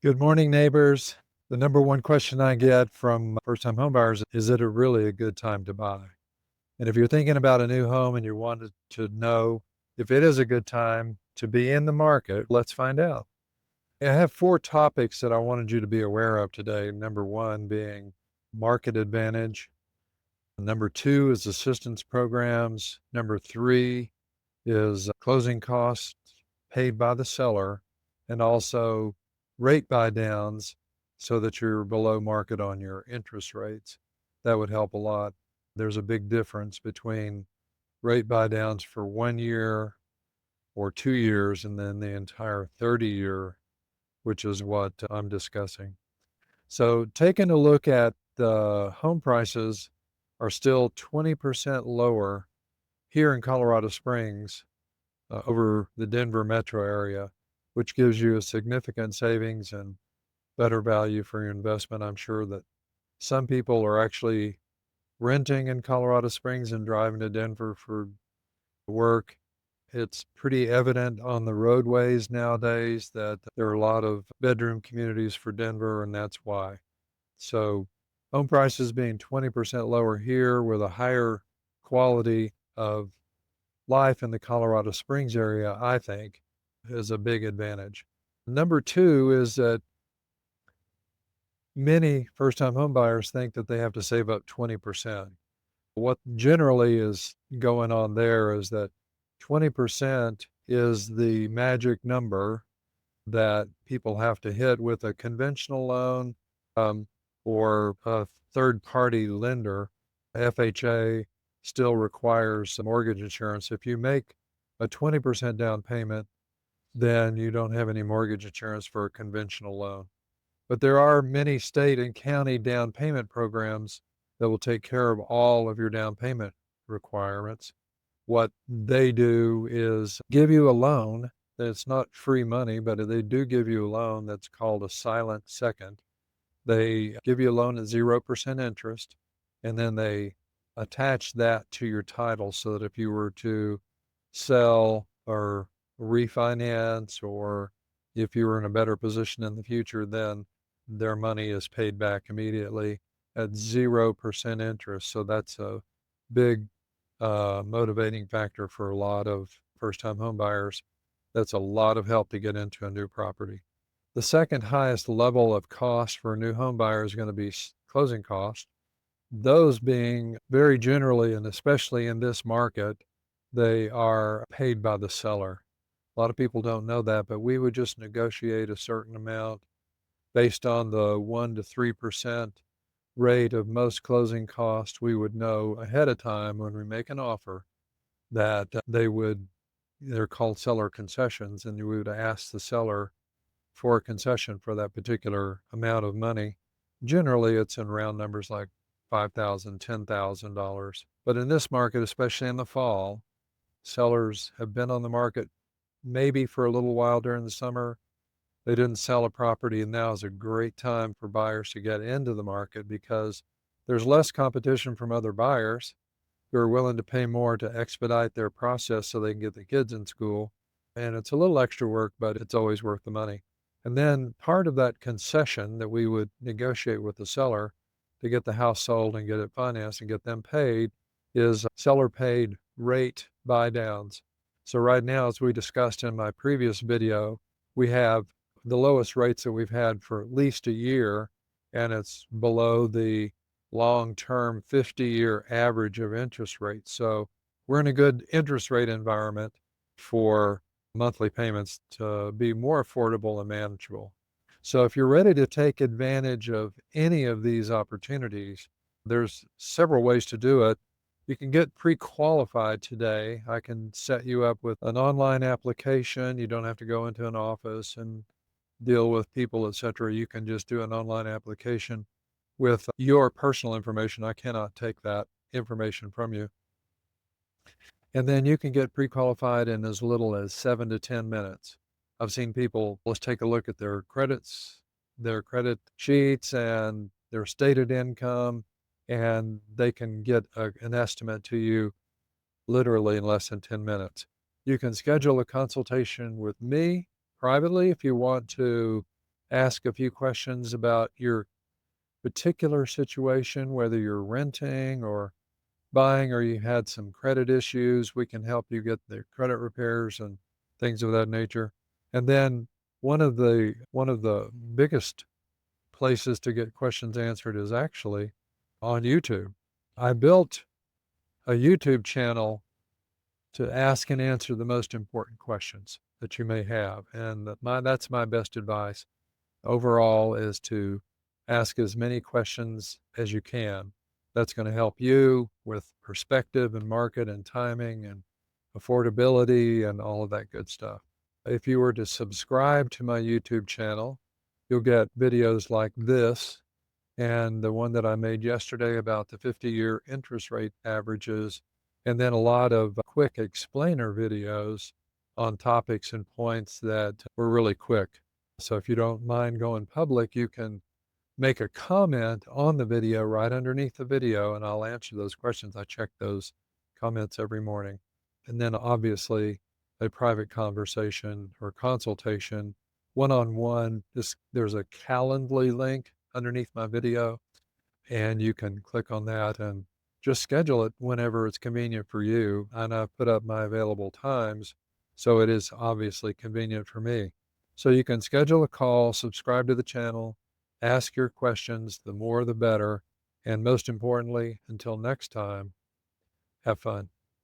Good morning, neighbors. The number one question I get from first-time homebuyers is it really a good time to buy? And if you're thinking about a new home and you wanted to know if it is a good time to be in the market, let's find out. I have four topics that I wanted you to be aware of today. Number one being market advantage. Number two is assistance programs. Number three is closing costs paid by the seller, and also rate buy downs so that you're below market on your interest rates. That would help a lot. There's a big difference between rate buy downs for 1 year or 2 years and then the entire 30-year, which is what I'm discussing. So taking a look at the home prices are still 20% lower here in Colorado Springs over the Denver metro area, which gives you a significant savings and better value for your investment. I'm sure that some people are actually renting in Colorado Springs and driving to Denver for work. It's pretty evident on the roadways nowadays that there are a lot of bedroom communities for Denver, and that's why. So home prices being 20% lower here with a higher quality of life in the Colorado Springs area, I think, is a big advantage. Number two is that many first-time homebuyers think that they have to save up 20%. What generally is going on there is that 20% is the magic number that people have to hit with a conventional loan um, or a third-party lender. FHA still requires mortgage insurance. If you make a 20% down payment, then you don't have any mortgage insurance for a conventional loan. But there are many state and county down payment programs that will take care of all of your down payment requirements. What they do is give you a loan that's not free money, but they do give you a loan that's called a silent second. They give you a loan at 0% interest, and then they attach that to your title so that if you were to sell or refinance, or if you were in a better position in the future, then their money is paid back immediately at 0% interest. So that's a big motivating factor for a lot of first-time home buyers. That's a lot of help to get into a new property. The second highest level of cost for a new home buyer is going to be closing costs. Those being very generally, and especially in this market, they are paid by the seller. A lot of people don't know that, but we would just negotiate a certain amount based on the 1 to 3% rate of most closing costs. We would know ahead of time when we make an offer that they're called seller concessions, and we would ask the seller for a concession for that particular amount of money. Generally, it's in round numbers like $5,000, $10,000. But in this market, especially in the fall, sellers have been on the market maybe for a little while during the summer. They didn't sell a property, and now is a great time for buyers to get into the market because there's less competition from other buyers who are willing to pay more to expedite their process so they can get the kids in school. And it's a little extra work, but it's always worth the money. And then part of that concession that we would negotiate with the seller to get the house sold and get it financed and get them paid is seller paid rate buy downs. So right now, as we discussed in my previous video, we have the lowest rates that we've had for at least a year, and it's below the long-term 50-year average of interest rates. So we're in a good interest rate environment for monthly payments to be more affordable and manageable. So if you're ready to take advantage of any of these opportunities, there's several ways to do it. You can get pre-qualified today. I can set you up with an online application. You don't have to go into an office and deal with people, etc. You can just do an online application with your personal information. I cannot take that information from you. And then you can get pre-qualified in as little as 7 to 10 minutes. I've seen people, let's take a look at their credits, their credit sheets, and their stated income, and they can get an estimate to you literally in less than 10 minutes. You can schedule a consultation with me privately if you want to ask a few questions about your particular situation, whether you're renting or buying or you had some credit issues, we can help you get the credit repairs and things of that nature. And then one of the biggest places to get questions answered is actually on YouTube. I built a YouTube channel to ask and answer the most important questions that you may have, and that's my best advice overall is to ask as many questions as you can. That's going to help you with perspective and market and timing and affordability and all of that good stuff. If you were to subscribe to my YouTube channel, you'll get videos like this and the one that I made yesterday about the 50-year interest rate averages, and then a lot of quick explainer videos on topics and points that were really quick. So if you don't mind going public, you can make a comment on the video right underneath the video, and I'll answer those questions. I check those comments every morning. And then obviously a private conversation or consultation, one-on-one. There's a Calendly link underneath my video, and you can click on that and just schedule it whenever it's convenient for you. And I've put up my available times, so it is obviously convenient for me. So you can schedule a call, subscribe to the channel, ask your questions, the more the better. And most importantly, until next time, have fun.